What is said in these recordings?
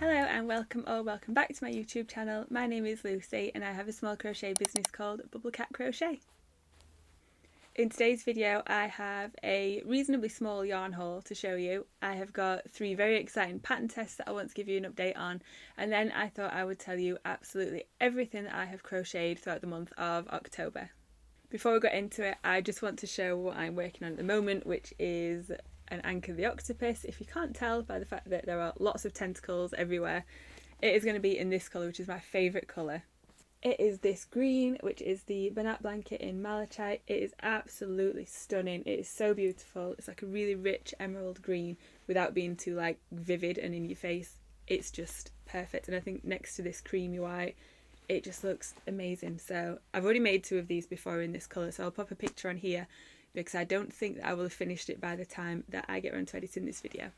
Hello and welcome or welcome back to my YouTube channel. My name is Lucy and I have a small crochet business called BubbleCatCrochet. In today's video I have a reasonably small yarn haul to show you. I have got 3 very exciting pattern tests that I want to give you an update on, and then I thought I would tell you absolutely everything that I have crocheted throughout the month of October. Before we get into it, I just want to show what I'm working on at the moment, which is an Anchor the Octopus. If you can't tell by the fact that there are lots of tentacles everywhere, it is going to be in this colour, which is my favourite colour. It is this green, which is the Banat blanket in Malachite. It is absolutely stunning. It is so beautiful. It's like a really rich emerald green without being too like vivid and in your face. It's just perfect, and I think next to this creamy white it just looks amazing. So I've already made 2 of these before in this colour, so I'll pop a picture on here because I don't think that I will have finished it by the time that I get around to editing this video.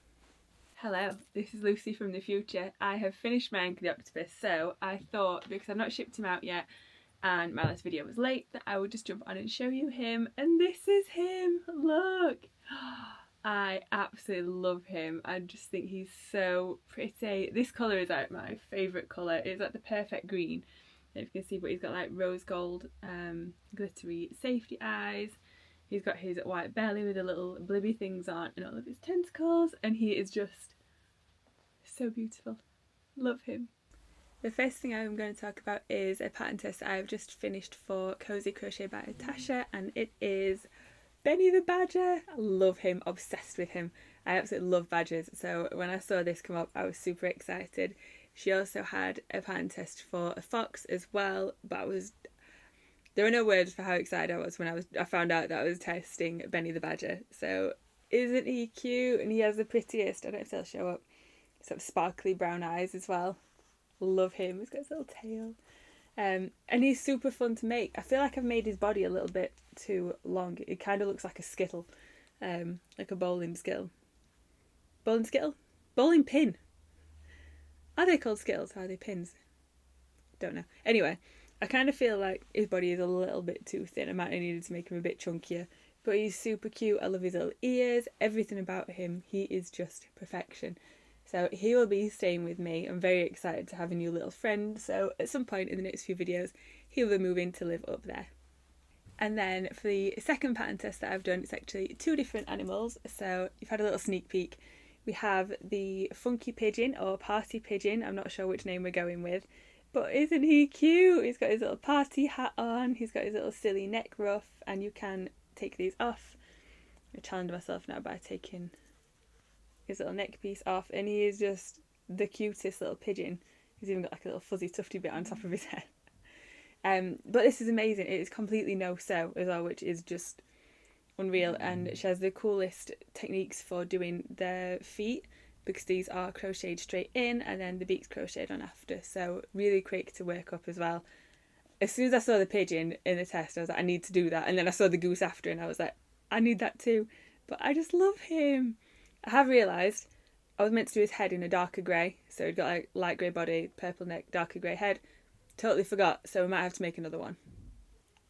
Hello, this is Lucy from the future. I have finished my Anchor the Octopus, so I thought, because I've not shipped him out yet and my last video was late, that I would just jump on and show you him. And this is him, look! I absolutely love him. I just think he's so pretty. This colour is like my favourite colour. It's like the perfect green. If you can see, but he's got like rose gold glittery safety eyes. He's got his white belly with the little blibby things on and all of his tentacles, and he is just so beautiful. Love him. The first thing I'm going to talk about is a pattern test that I've just finished for Cozy Crochet by Natasha, and it is Benny the Badger. I love him, obsessed with him. I absolutely love badgers, so when I saw this come up I was super excited. She also had a pattern test for a fox as well, but there were no words for how excited I was when I found out that I was testing Benny the Badger. So isn't he cute? And he has the prettiest, I don't know if they'll show up, sort of sparkly brown eyes as well. Love him. He's got his little tail. And he's super fun to make. I feel like I've made his body a little bit too long. It kind of looks like a skittle, like a bowling skittle. Bowling skittle? Bowling pin. Are they called skittles? Are they pins? Don't know. Anyway, I kind of feel like his body is a little bit too thin. I might have needed to make him a bit chunkier, but he's super cute. I love his little ears, everything about him. He is just perfection. So he will be staying with me. I'm very excited to have a new little friend, so at some point in the next few videos he will be moving to live up there. And then for the second pattern test that I've done, it's actually 2 different animals, so you've had a little sneak peek. We have the funky pigeon, or party pigeon, I'm not sure which name we're going with, but isn't he cute? He's got his little party hat on, he's got his little silly neck ruff, and you can take these off. I challenge myself now by taking his little neck piece off, and he is just the cutest little pigeon. He's even got like a little fuzzy tufty bit on top of his head. But this is amazing. It is completely no sew as well, which is just unreal, and she has the coolest techniques for doing their feet, because these are crocheted straight in and then the beaks crocheted on after, so really quick to work up as well. As soon as I saw the pigeon in the test I was like, I need to do that, and then I saw the goose after and I was like, I need that too. But I just love him. I have realised I was meant to do his head in a darker grey, so he'd got like light grey body, purple neck, darker grey head. Totally forgot, so we might have to make another one.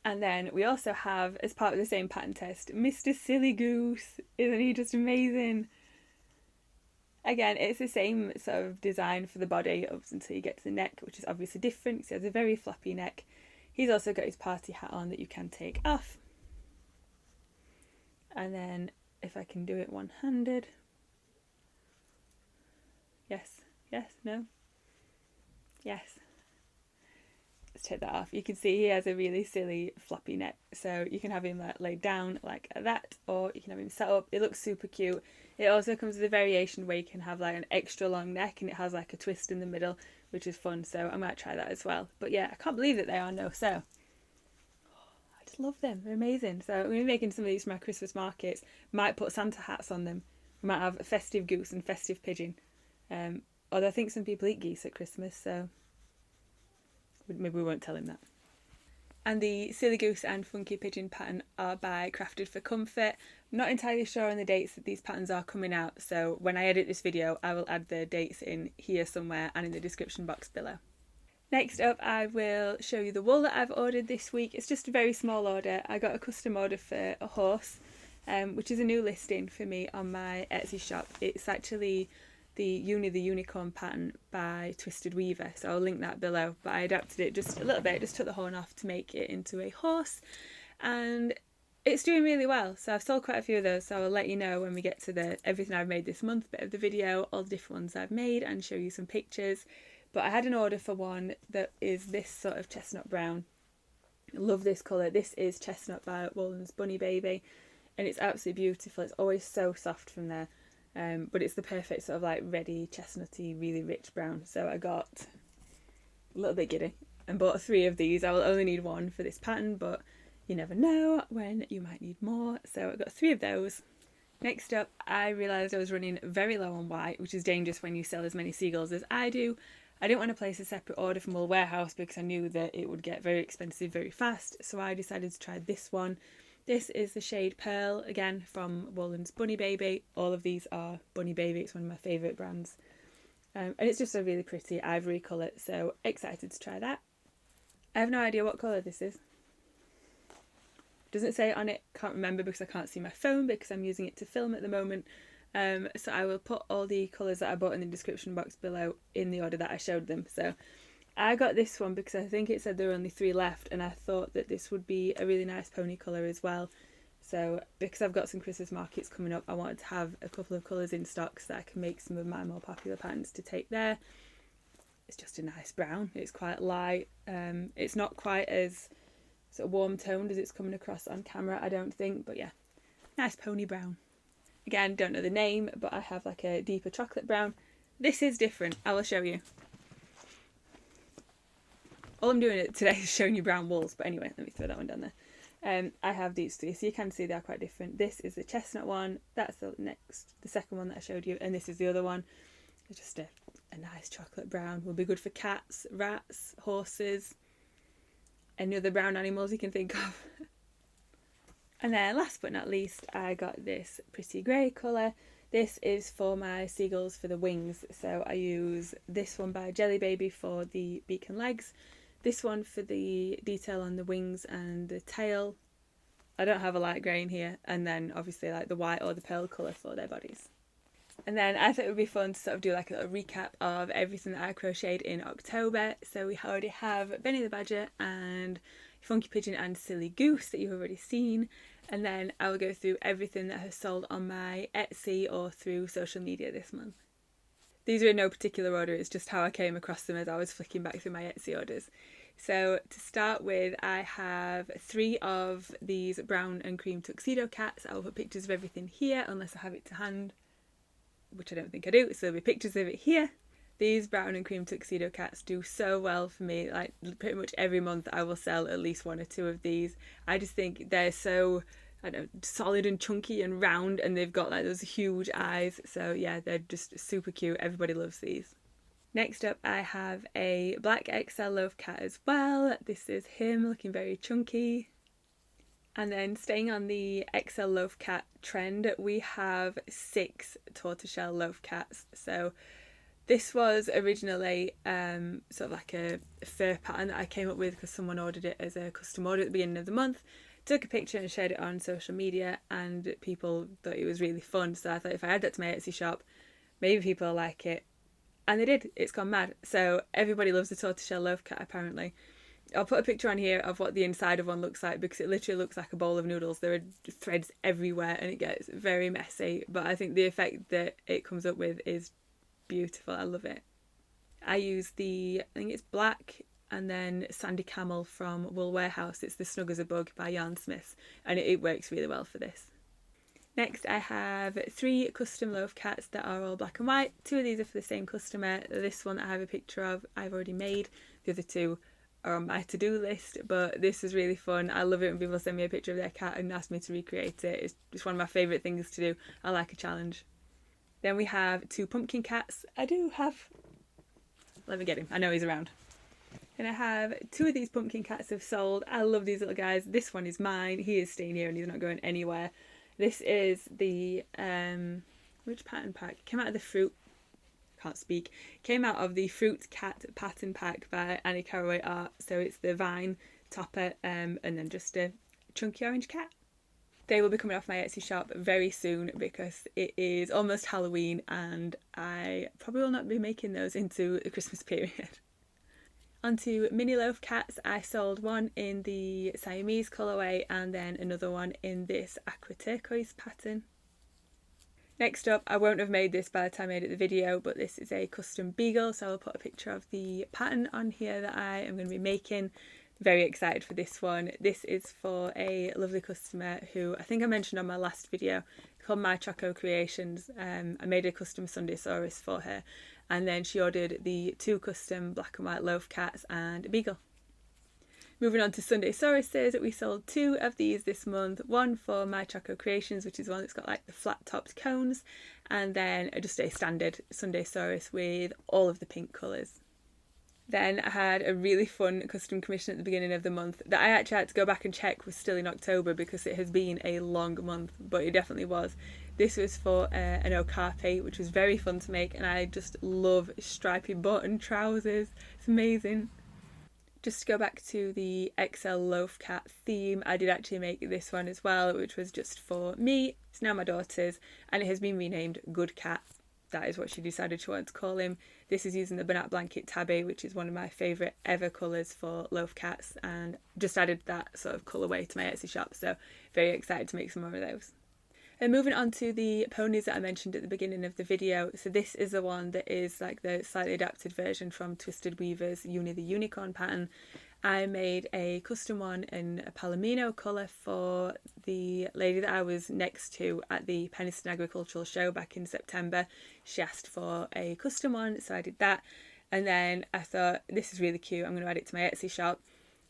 And then we also have, as part of the same pattern test, Mr. Silly Goose. Isn't he just amazing? Again, it's the same sort of design for the body up until you get to the neck, which is obviously different because he has a very floppy neck. He's also got his party hat on that you can take off. And then, if I can do it one-handed. Yes, yes, no. Yes. Let's take that off. You can see he has a really silly floppy neck, so you can have him like laid down like that, or you can have him set up. It looks super cute. It also comes with a variation where you can have like an extra long neck and it has like a twist in the middle, which is fun, so I might try that as well. But yeah, I can't believe that they are no sew. I just love them. They're amazing. So I'm going to be making some of these for my Christmas markets. Might put Santa hats on them. We might have a festive goose and festive pigeon. Although I think some people eat geese at Christmas, so maybe we won't tell him that. And the Silly Goose and Funky Pigeon pattern are by Crafted for Comfort. I'm not entirely sure on the dates that these patterns are coming out, so when I edit this video I will add the dates in here somewhere and in the description box below. Next up I will show you the wool that I've ordered this week. It's just a very small order. I got a custom order for a horse, which is a new listing for me on my Etsy shop. It's actually the Unicorn pattern by Twisted Weaver, so I'll link that below. But I adapted it just a little bit, just took the horn off to make it into a horse, and it's doing really well. So I've sold quite a few of those, so I'll let you know when we get to the everything I've made this month bit of the video, all the different ones I've made, and show you some pictures. But I had an order for one that is this sort of chestnut brown. I love this colour. This is Chestnut by Wolans Bunny Baby, and it's absolutely beautiful. It's always so soft from there. But it's the perfect sort of like ready chestnutty, really rich brown. So I got a little bit giddy and bought 3 of these. I will only need 1 for this pattern, but you never know when you might need more. So I got 3 of those. Next up, I realised I was running very low on white, which is dangerous when you sell as many seagulls as I do. I didn't want to place a separate order from Wool Warehouse because I knew that it would get very expensive very fast. So I decided to try this one. This is the shade Pearl, again from Wolans Bunny Baby. All of these are Bunny Baby, it's one of my favourite brands. And it's just a really pretty ivory colour, so excited to try that. I have no idea what colour this is. Doesn't say it on it, can't remember because I can't see my phone because I'm using it to film at the moment. So I will put all the colours that I bought in the description box below in the order that I showed them. So I got this one because I think it said there were only 3 left, and I thought that this would be a really nice pony colour as well. So because I've got some Christmas markets coming up, I wanted to have a couple of colours in stock so that I can make some of my more popular patterns to take there. It's just a nice brown. It's quite light. It's not quite as sort of warm toned as it's coming across on camera, I don't think, but yeah, nice pony brown. Again, don't know the name, but I have like a deeper chocolate brown. This is different. I will show you. All I'm doing today is showing you brown wools, but anyway, let me throw that one down there. I have these 3, so you can see they are quite different. This is the chestnut one, that's the second one that I showed you, and this is the other one. It's just a nice chocolate brown. Will be good for cats, rats, horses, any other brown animals you can think of. And then last but not least, I got this pretty grey colour. This is for my seagulls for the wings, so I use this one by Jelly Baby for the beak and legs, this one for the detail on the wings and the tail. I don't have a light grey in here, and then obviously like the white or the pearl colour for their bodies. And then I thought it would be fun to sort of do like a little recap of everything that I crocheted in October. So we already have Benny the Badger and Funky Pigeon and Silly Goose that you've already seen. And then I will go through everything that has sold on my Etsy or through social media this month. These are in no particular order, it's just how I came across them as I was flicking back through my Etsy orders. So to start with, I have 3 of these brown and cream tuxedo cats. I will put pictures of everything here unless I have it to hand, which I don't think I do, so there'll be pictures of it here. These brown and cream tuxedo cats do so well for me. Like pretty much every month I will sell at least 1 or 2 of these. I just think they're so, I don't know, solid and chunky and round, and they've got like those huge eyes. So yeah, they're just super cute. Everybody loves these. Next up, I have a black XL Loaf cat as well. This is him looking very chunky. And then staying on the XL Loaf cat trend, we have 6 tortoiseshell loaf cats. So this was originally sort of like a fur pattern that I came up with because someone ordered it as a custom order at the beginning of the month. Took a picture and shared it on social media, and people thought it was really fun. So I thought if I add that to my Etsy shop, maybe people will like it. And they did. It's gone mad. So everybody loves the tortoiseshell loaf cat apparently. I'll put a picture on here of what the inside of one looks like because it literally looks like a bowl of noodles. There are threads everywhere and it gets very messy, but I think the effect that it comes up with is beautiful. I love it. I use I think it's black and then Sandy Camel from Wool Warehouse. It's the Snug as a Bug by Yarn Smiths, and it works really well for this. Next, I have 3 custom loaf cats that are all black and white. 2 of these are for the same customer. This one I have a picture of, I've already made. The other 2 are on my to-do list, but this is really fun. I love it when people send me a picture of their cat and ask me to recreate it. It's just one of my favourite things to do. I like a challenge. Then we have 2 pumpkin cats. Let me get him. I know he's around. And I have 2 of these pumpkin cats have sold. I love these little guys. This one is mine. He is staying here and he's not going anywhere. This is the, which pattern pack? Came out of the fruit, can't speak. Came out of the Fruit Cat pattern pack by Annie Caraway Art. So it's the vine topper and then just a chunky orange cat. They will be coming off my Etsy shop very soon because it is almost Halloween and I probably will not be making those into the Christmas period. Onto mini loaf cats, I sold one in the Siamese colourway and then another one in this aqua turquoise pattern. Next up, I won't have made this by the time I edit the video, but this is a custom beagle, so I'll put a picture of the pattern on here that I am going to be making. Very excited for this one. This is for a lovely customer who I think I mentioned on my last video, called My Choco Creations. I made a custom Sundaysaurus for her, and then she ordered the 2 custom black and white loaf cats and a beagle. Moving on to Sundaysauruses, we sold 2 of these this month. One for My Choco Creations, which is one that's got like the flat topped cones, and then just a standard Sundaysaurus with all of the pink colours. Then I had a really fun custom commission at the beginning of the month that I actually had to go back and check was still in October because it has been a long month, but it definitely was. This was for an okapi, which was very fun to make, and I just love stripy button trousers. It's amazing. Just to go back to the XL loaf cat theme, I did actually make this one as well, which was just for me. It's now my daughter's, and it has been renamed Good Cat. That is what she decided she wanted to call him. This is using the Banat Blanket Tabby, which is one of my favourite ever colours for loaf cats, and just added that sort of colourway to my Etsy shop, so very excited to make some more of those. And moving on to the ponies that I mentioned at the beginning of the video, so this is the one that is like the slightly adapted version from Twisted Weaver's Uni the Unicorn pattern. I made a custom one in a palomino colour for the lady that I was next to at the Penistone Agricultural Show back in September. She asked for a custom one, so I did that. And then I thought, this is really cute, I'm going to add it to my Etsy shop.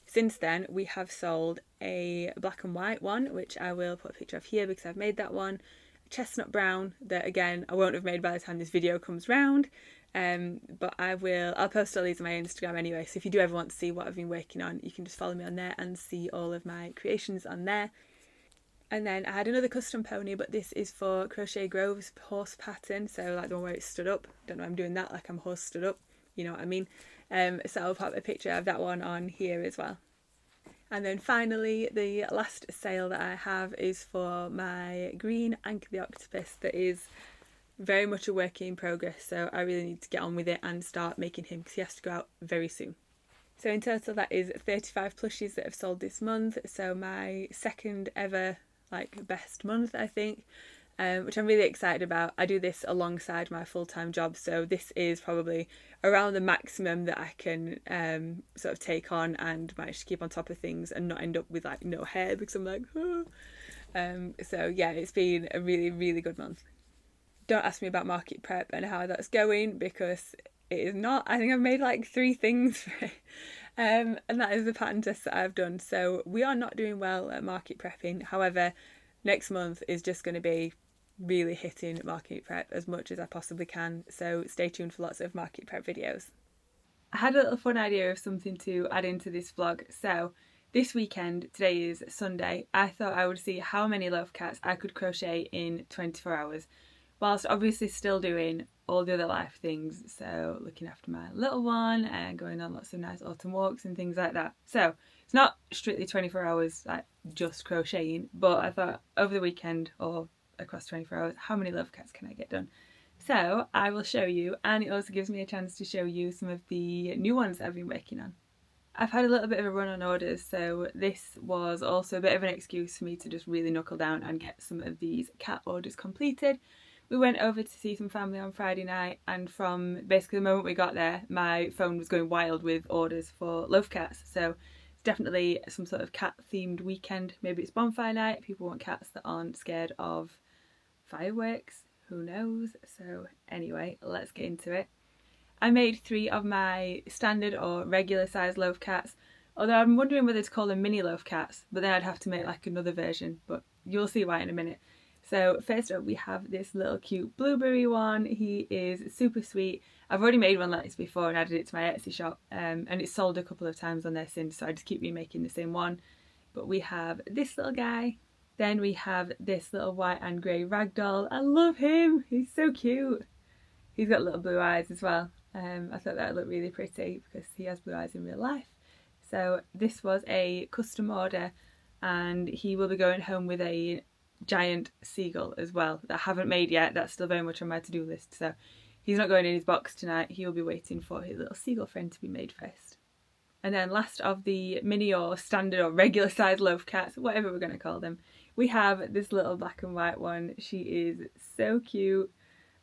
Since then, we have sold a black and white one, which I will put a picture of here because I've made that one. A chestnut brown that, again, I won't have made by the time this video comes round. But I'll post all these on my Instagram anyway, so if you do ever want to see what I've been working on, you can just follow me on there and see all of my creations on there. And then I had another custom pony, but this is for Crochet Grove's horse pattern, so like the one where it's stood up. Don't know why I'm doing that, like I'm horse stood up, you know what I mean. So I'll pop a picture of that one on here as well. And then finally, the last sale that I have is for my green Anchor the Octopus that is very much a work in progress, so I really need to get on with it and start making him because he has to go out very soon. So in total that is 35 plushies that have sold this month, so my second ever best month I think, which I'm really excited about. I do this alongside my full-time job, so this is probably around the maximum that I can sort of take on and manage to keep on top of things and not end up with like no hair because I'm like, oh. So yeah, it's been a really, really good month. Don't ask me about market prep and how that's going because it is not. I think I've made like 3 things for it. And that is the pattern test that I've done. So we are not doing well at market prepping. However, next month is just going to be really hitting market prep as much as I possibly can. So stay tuned for lots of market prep videos. I had a little fun idea of something to add into this vlog. So this weekend, today is Sunday, I thought I would see how many loaf cats I could crochet in 24 hours. Whilst obviously still doing all the other life things, so looking after my little one and going on lots of nice autumn walks and things like that. So it's not strictly 24 hours like just crocheting, but I thought over the weekend or across 24 hours, how many loaf cats can I get done? So I will show you, and it also gives me a chance to show you some of the new ones that I've been working on. I've had a little bit of a run on orders, so this was also a bit of an excuse for me to just really knuckle down and get some of these cat orders completed. We went over to see some family on Friday night, and from basically the moment we got there, my phone was going wild with orders for loaf cats. So it's definitely some sort of cat themed weekend. Maybe it's bonfire night, people want cats that aren't scared of fireworks, who knows. So anyway, let's get into it. I made 3 of my standard or regular size loaf cats, although I'm wondering whether to call them mini loaf cats, but then I'd have to make like another version, but you'll see why in a minute. So first up we have this little cute blueberry one. He is super sweet. I've already made one like this before and added it to my Etsy shop, and it's sold a couple of times on there since, so I just keep remaking the same one. But we have this little guy. Then we have this little white and grey ragdoll. I love him, he's so cute. He's got little blue eyes as well. I thought that would look really pretty because he has blue eyes in real life. So this was a custom order, and he will be going home with a giant seagull as well that I haven't made yet. That's still very much on my to-do list, so he's not going in his box tonight. He will be waiting for his little seagull friend to be made first. And then last of the mini or standard or regular size loaf cats, whatever we're going to call them, we have this little black and white one. She is so cute.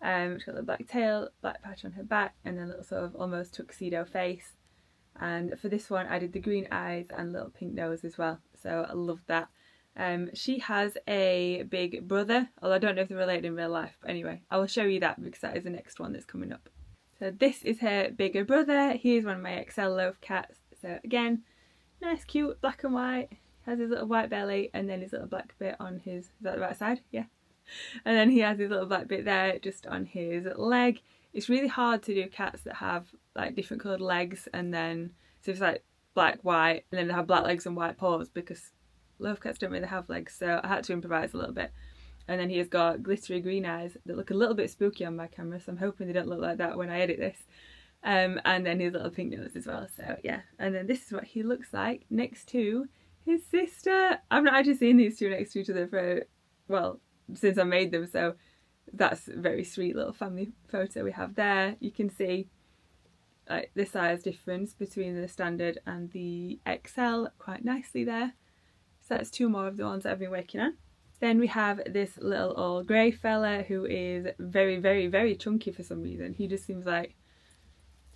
She's got a black tail, black patch on her back, and then a little sort of almost tuxedo face. And for this one I did the green eyes and little pink nose as well, so I love that. She has a big brother, although I don't know if they're related in real life, but anyway, I will show you that because that is the next one that's coming up. So this is her bigger brother. He is one of my XL loaf cats. So again, nice cute black and white, has his little white belly and then his little black bit on his, is that the right side? Yeah. And then he has his little black bit there just on his leg. It's really hard to do cats that have like different coloured legs, and then so it's like black, white, and then they have black legs and white paws because loaf cats don't really have legs, so I had to improvise a little bit. And then he has got glittery green eyes that look a little bit spooky on my camera, so I'm hoping they don't look like that when I edit this. And then his little pink nose as well, so yeah. And then this is what he looks like next to his sister. I've not actually seen these two next to each other for, well, since I made them, so that's a very sweet little family photo we have there. You can see like the size difference between the standard and the XL quite nicely there. So that's two more of the ones that I've been working on. Then we have this little old grey fella who is very, very, very chunky for some reason. He just seems like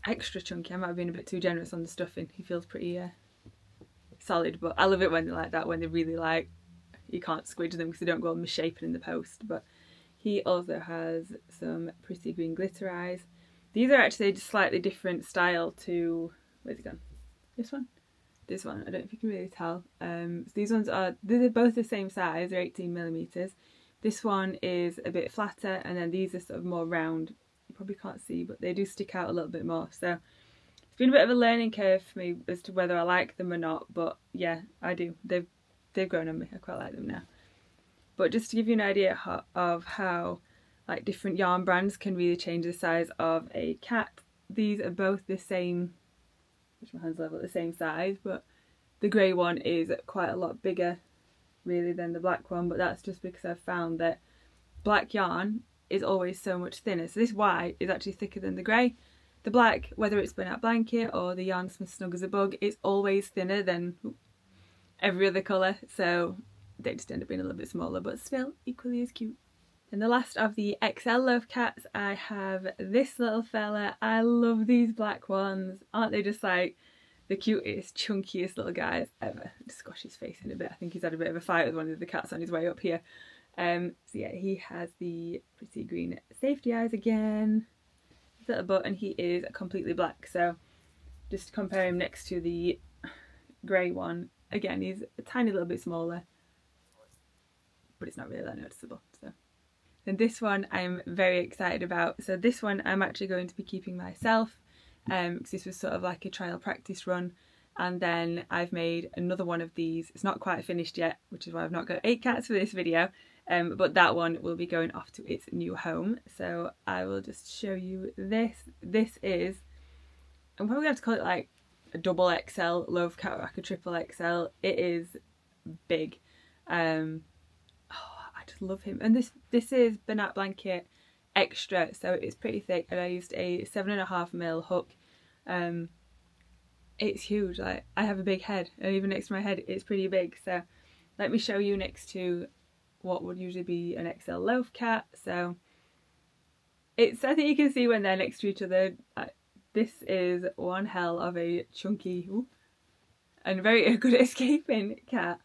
extra chunky. I might have been a bit too generous on the stuffing. He feels pretty solid, but I love it when they're like that, when they're really like, you can't squidge them because they don't go all misshapen in the post. But he also has some pretty green glitter eyes. These are actually a slightly different style to, where's it gone? This one? This one, I don't know if you can really tell. So these ones are, they're both the same size, they're 18mm. This one is a bit flatter, and then these are sort of more round. You probably can't see, but they do stick out a little bit more. So it's been a bit of a learning curve for me as to whether I like them or not, but yeah, I do. They've grown on me, I quite like them now. But just to give you an idea of how like different yarn brands can really change the size of a cat, these are both the same, which my hands level at the same size, but the grey one is quite a lot bigger really than the black one, but that's just because I've found that black yarn is always so much thinner. So this white is actually thicker than the grey. The black, whether it's Burnout Blanket or the Yarn Smith Snug as a Bug, it's always thinner than every other colour, so they just end up being a little bit smaller, but still equally as cute. And the last of the XL loaf cats, I have this little fella. I love these black ones. Aren't they just like the cutest, chunkiest little guys ever? Just squash his face in a bit. I think he's had a bit of a fight with one of the cats on his way up here. So yeah, he has the pretty green safety eyes again. His little butt, and he is completely black. So just to compare him next to the grey one, again, he's a tiny little bit smaller, but it's not really that noticeable. So. And this one I'm very excited about. So this one I'm actually going to be keeping myself, because this was sort of like a trial practice run, and then I've made another one of these. It's not quite finished yet, which is why I've not got 8 cats for this video, but that one will be going off to its new home. So I will just show you this. This is, I'm probably going to have to call it like a double XL loaf cat or like a triple XL. It is big. I just love him. And this is Burnout Blanket Extra, so it's pretty thick, and I used a 7.5mm hook. It's huge. Like, I have a big head, and even next to my head it's pretty big. So let me show you next to what would usually be an XL loaf cat. So it's, I think you can see when they're next to each other, this is one hell of a chunky and very good at escaping cat.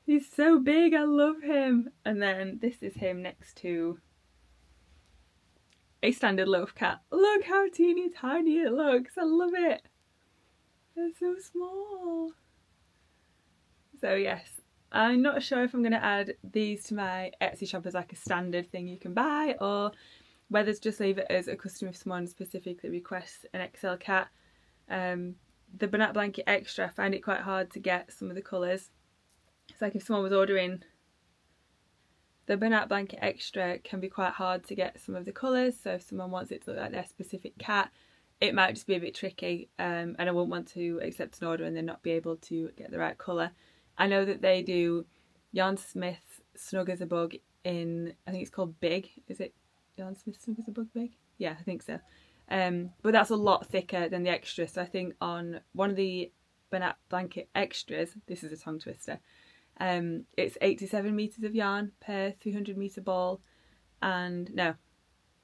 He's so big, I love him. And then this is him next to a standard loaf cat. Look how teeny tiny it looks, I love it. They're so small. So yes, I'm not sure if I'm going to add these to my Etsy shop as like a standard thing you can buy, or whether to just leave it as a custom if someone specifically requests an XL cat. The Burnout Blanket Extra, I find it quite hard to get some of the colours. It's like if someone was ordering the Burnout Blanket Extra, can be quite hard to get some of the colours, so if someone wants it to look like their specific cat, it might just be a bit tricky, and I won't want to accept an order and then not be able to get the right colour. I know that they do Yarn Smith Snug as a Bug in, I think it's called Big. Is it Yarn Smith Snug as a Bug Big? Yeah, I think so. But that's a lot thicker than the extra. So I think on one of the Banat Blanket extras, this is a tongue twister, it's 87 metres of yarn per 300 metre ball. And no,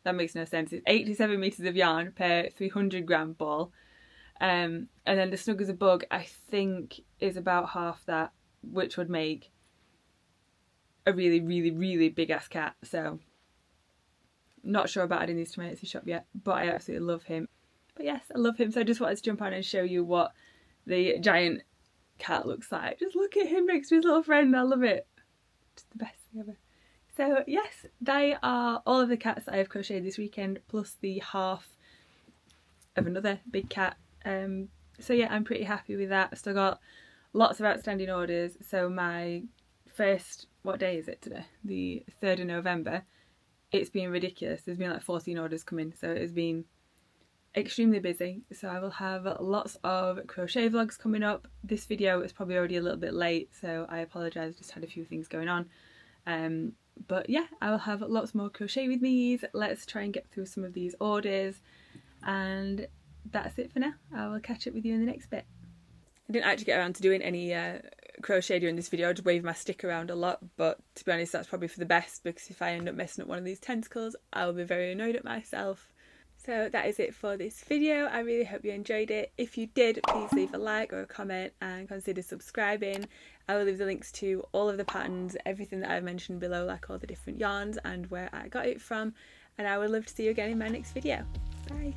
that makes no sense. It's 87 metres of yarn per 300 gram ball. And then the Snug as a Bug, I think, is about half that, which would make a really, really, really big ass cat. So not sure about adding these to my Etsy shop yet, but I absolutely love him. But yes, I love him. So I just wanted to jump on and show you what the giant cat looks like. Just look at him next to his little friend. I love it. Just the best thing ever. So yes, they are all of the cats that I have crocheted this weekend, plus the half of another big cat. So yeah, I'm pretty happy with that. I've still got lots of outstanding orders. So my first, what day is it today? The 3rd of November. It's been ridiculous. There's been like 14 orders coming, so it has been extremely busy. So I will have lots of crochet vlogs coming up. This video is probably already a little bit late, so I apologise, just had a few things going on. But yeah, I will have lots more crochet with me's. Let's try and get through some of these orders, and that's it for now. I will catch up with you in the next bit. I didn't actually get around to doing any crochet during this video. I just waved my stick around a lot, but to be honest, that's probably for the best, because if I end up messing up one of these tentacles, I will be very annoyed at myself. So that is it for this video. I really hope you enjoyed it. If you did, please leave a like or a comment and consider subscribing. I will leave the links to all of the patterns, everything that I've mentioned below, like all the different yarns and where I got it from. And I would love to see you again in my next video. Bye!